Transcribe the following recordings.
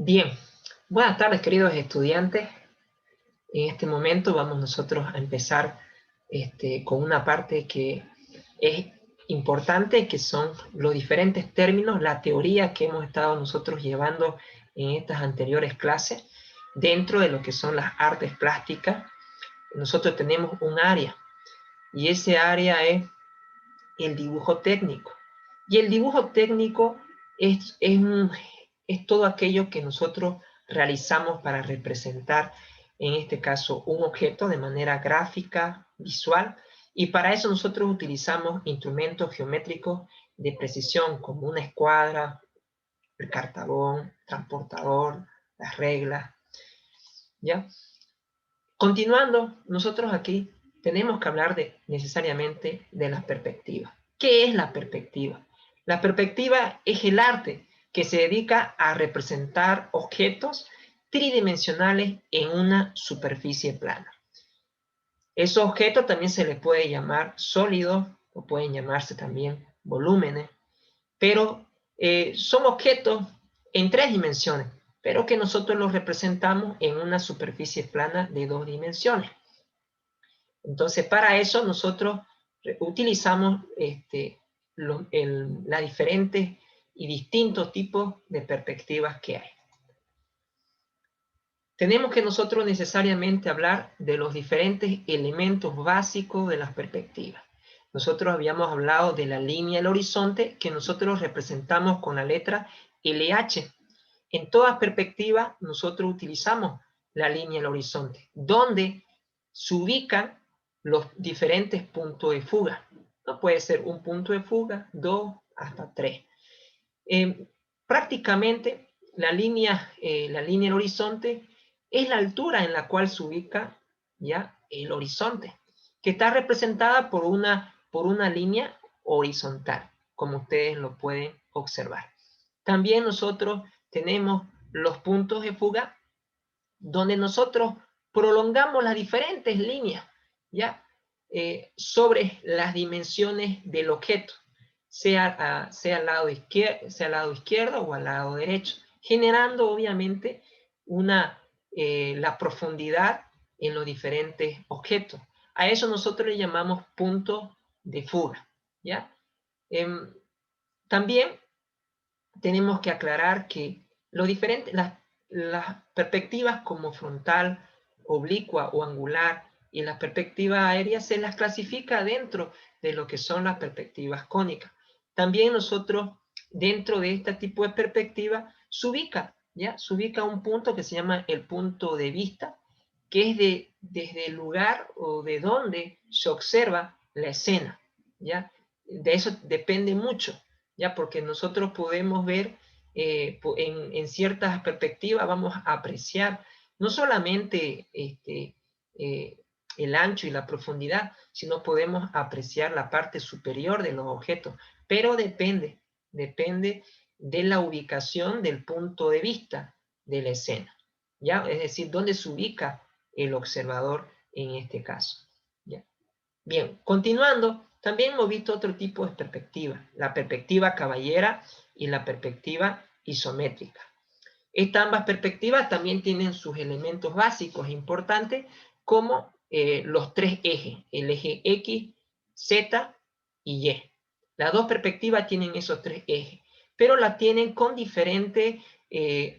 Bien, buenas tardes queridos estudiantes. En este momento vamos nosotros a empezar con una parte que es importante, que son los diferentes términos, la teoría que hemos estado nosotros llevando en estas anteriores clases, dentro de lo que son las artes plásticas. Nosotros tenemos un área, y ese área es el dibujo técnico. Y el dibujo técnico es todo aquello que nosotros realizamos para representar, en este caso, un objeto de manera gráfica, visual, y para eso nosotros utilizamos instrumentos geométricos de precisión, como una escuadra, el cartabón, transportador, las reglas, ¿ya? Continuando, nosotros aquí tenemos que hablar necesariamente de las perspectivas. ¿Qué es la perspectiva? La perspectiva es el arte que se dedica a representar objetos tridimensionales en una superficie plana. Esos objetos también se les puede llamar sólidos o pueden llamarse también volúmenes, pero son objetos en 3 dimensiones, pero que nosotros los representamos en una superficie plana de 2 dimensiones. Entonces, para eso nosotros utilizamos las diferentes y distintos tipos de perspectivas que hay. Tenemos que nosotros necesariamente hablar de los diferentes elementos básicos de las perspectivas. Nosotros habíamos hablado de la línea del horizonte, que nosotros representamos con la letra LH. En todas perspectivas nosotros utilizamos la línea del horizonte, donde se ubican los diferentes puntos de fuga. No puede ser un punto de fuga, 2 hasta 3. Prácticamente la línea del horizonte es la altura en la cual se ubica ya el horizonte, que está representada por una línea horizontal, como ustedes lo pueden observar. También nosotros tenemos los puntos de fuga, donde nosotros prolongamos las diferentes líneas, ¿ya? Sobre las dimensiones del objeto, sea al lado izquierdo o al lado derecho, generando obviamente la profundidad en los diferentes objetos. A eso nosotros le llamamos punto de fuga, ¿ya? También tenemos que aclarar que las perspectivas como frontal, oblicua o angular y las perspectivas aéreas se las clasifica dentro de lo que son las perspectivas cónicas. También nosotros, dentro de este tipo de perspectiva, se ubica un punto que se llama el punto de vista, que es desde el lugar o de donde se observa la escena, ¿ya? De eso depende mucho, ¿ya? Porque nosotros podemos ver en ciertas perspectivas, vamos a apreciar no solamente el ancho y la profundidad, sino podemos apreciar la parte superior de los objetos, pero depende de la ubicación del punto de vista de la escena, ¿ya? Es decir, dónde se ubica el observador en este caso, ¿ya? Bien, continuando, también hemos visto otro tipo de perspectiva, la perspectiva caballera y la perspectiva isométrica. Estas ambas perspectivas también tienen sus elementos básicos importantes, como los 3 ejes, el eje X, Z y Y. Las dos perspectivas tienen esos 3 ejes, pero las tienen con diferentes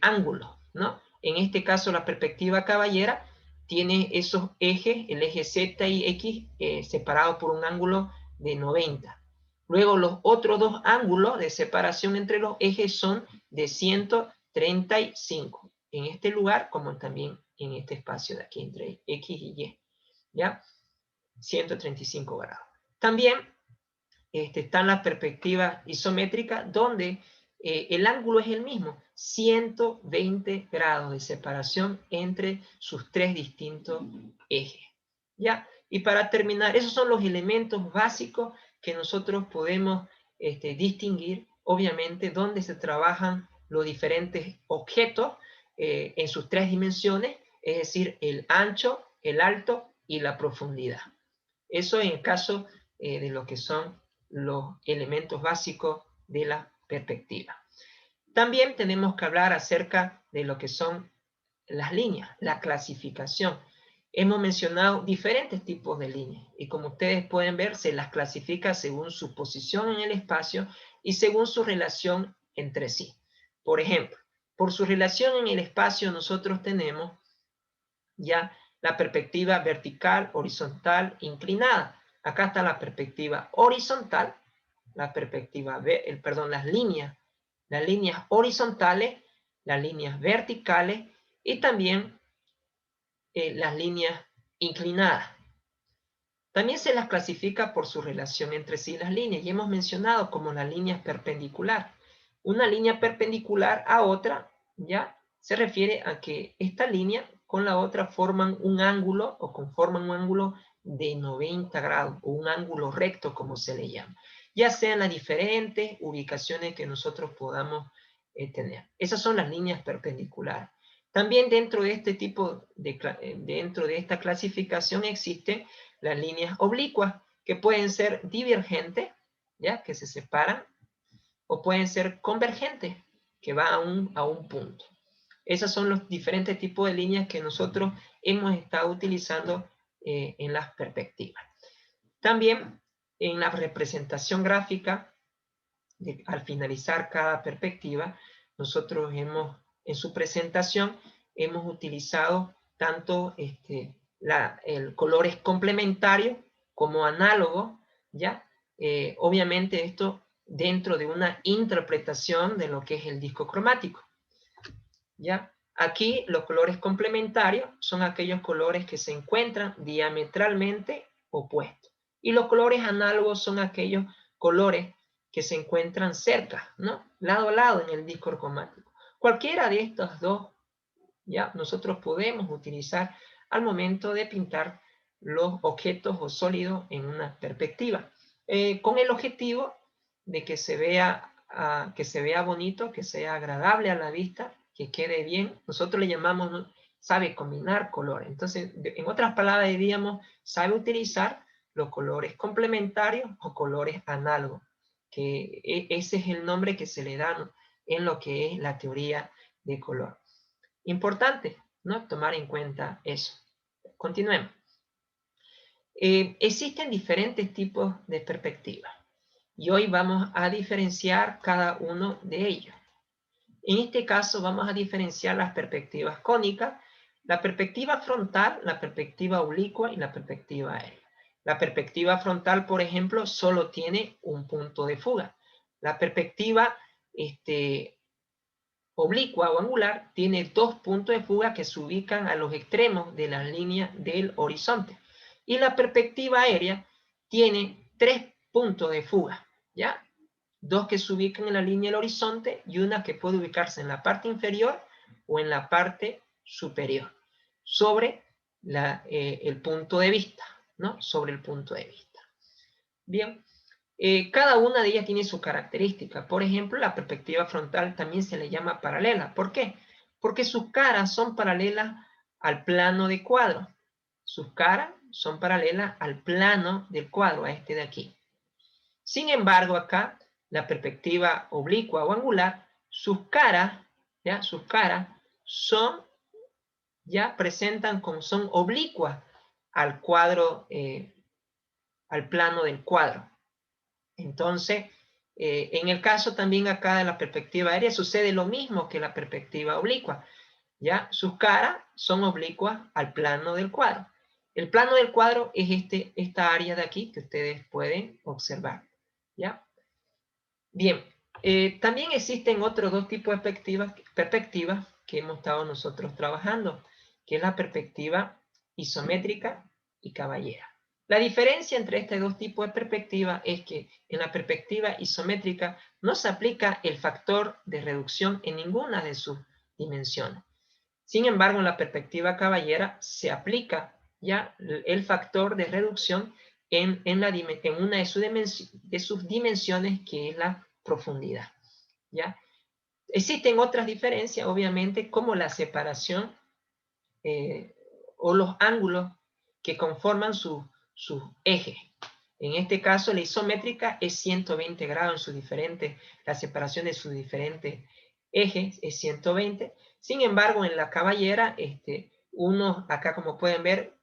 ángulos, ¿no? En este caso, la perspectiva caballera tiene esos ejes, el eje Z y X, separados por un ángulo de 90. Luego, los otros dos ángulos de separación entre los ejes son de 135, en este lugar como también en este espacio de aquí entre X y Y, ¿ya? 135 grados. También están las perspectivas isométricas, donde el ángulo es el mismo, 120 grados de separación entre sus 3 distintos ejes, ¿ya? Y para terminar, esos son los elementos básicos que nosotros podemos distinguir, obviamente, donde se trabajan los diferentes objetos en sus 3 dimensiones, es decir, el ancho, el alto y la profundidad. Eso en el caso de lo que son los elementos básicos de la perspectiva. También tenemos que hablar acerca de lo que son las líneas, la clasificación. Hemos mencionado diferentes tipos de líneas y como ustedes pueden ver, se las clasifica según su posición en el espacio y según su relación entre sí. Por ejemplo, por su relación en el espacio nosotros tenemos ya la perspectiva vertical, horizontal, inclinada. Acá está la perspectiva horizontal, la perspectiva, las líneas horizontales, las líneas verticales y también las líneas inclinadas. También se las clasifica por su relación entre sí las líneas y hemos mencionado como las líneas perpendiculares. Una línea perpendicular a otra ya se refiere a que esta línea con la otra forman un ángulo o conforman un ángulo de 90 grados o un ángulo recto como se le llama, ya sean las diferentes ubicaciones que nosotros podamos tener. Esas son las líneas perpendiculares. También dentro de este dentro de esta clasificación existen las líneas oblicuas, que pueden ser divergentes, ¿ya? Que se separan, o pueden ser convergentes, que van a un punto. Esos son los diferentes tipos de líneas que nosotros hemos estado utilizando en las perspectivas. También en la representación gráfica, al finalizar cada perspectiva, nosotros en su presentación, hemos utilizado tanto el colores complementarios como análogos, ¿ya? Obviamente esto dentro de una interpretación de lo que es el disco cromático, ¿ya? Aquí los colores complementarios son aquellos colores que se encuentran diametralmente opuestos. Y los colores análogos son aquellos colores que se encuentran cerca, ¿no? Lado a lado en el disco cromático. Cualquiera de estos dos, ya nosotros podemos utilizar al momento de pintar los objetos o sólidos en una perspectiva, con el objetivo de que se vea bonito, que sea agradable a la vista, que quede bien. Nosotros le llamamos, ¿no?, sabe combinar colores. Entonces, en otras palabras diríamos, sabe utilizar los colores complementarios o colores análogos, que ese es el nombre que se le da en lo que es la teoría de color. Importante, ¿no?, tomar en cuenta eso. Continuemos. Existen diferentes tipos de perspectivas y hoy vamos a diferenciar cada uno de ellos. En este caso vamos a diferenciar las perspectivas cónicas, la perspectiva frontal, la perspectiva oblicua y la perspectiva aérea. La perspectiva frontal, por ejemplo, solo tiene un punto de fuga. La perspectiva oblicua o angular tiene dos puntos de fuga que se ubican a los extremos de las líneas del horizonte. Y la perspectiva aérea tiene tres puntos de fuga, ¿ya? Dos que se ubican en la línea del horizonte y una que puede ubicarse en la parte inferior o en la parte superior, sobre el punto de vista, ¿no? Sobre el punto de vista. Bien. Cada una de ellas tiene su característica. Por ejemplo, la perspectiva frontal también se le llama paralela. ¿Por qué? Porque sus caras son paralelas al plano de cuadro. Sus caras son paralelas al plano del cuadro, a este de aquí. Sin embargo, acá, la perspectiva oblicua o angular, sus caras son oblicuas al cuadro, al plano del cuadro. Entonces, en el caso también acá de la perspectiva aérea sucede lo mismo que la perspectiva oblicua, ¿ya? Sus caras son oblicuas al plano del cuadro. El plano del cuadro es esta área de aquí que ustedes pueden observar, ¿ya? Bien, también existen otros dos tipos de perspectivas que hemos estado nosotros trabajando, que es la perspectiva isométrica y caballera. La diferencia entre estos dos tipos de perspectiva es que en la perspectiva isométrica no se aplica el factor de reducción en ninguna de sus dimensiones. Sin embargo, en la perspectiva caballera se aplica ya el factor de reducción en una de sus dimensiones, que es la profundidad, ¿ya? Existen otras diferencias, obviamente, como la separación o los ángulos que conforman sus ejes. En este caso, la isométrica es 120 grados en la separación de sus diferentes eje es 120. Sin embargo, en la caballera, acá como pueden ver,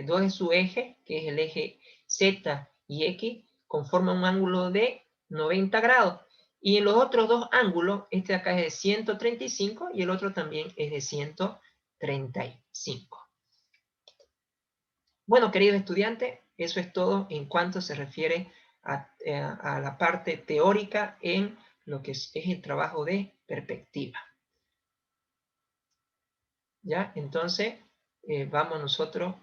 dos de su eje, que es el eje Z y X, conforman un ángulo de 90 grados. Y en los otros dos ángulos, este de acá es de 135 y el otro también es de 135. Bueno, queridos estudiantes, eso es todo en cuanto se refiere a la parte teórica en lo que es el trabajo de perspectiva. ¿Ya? Entonces, vamos nosotros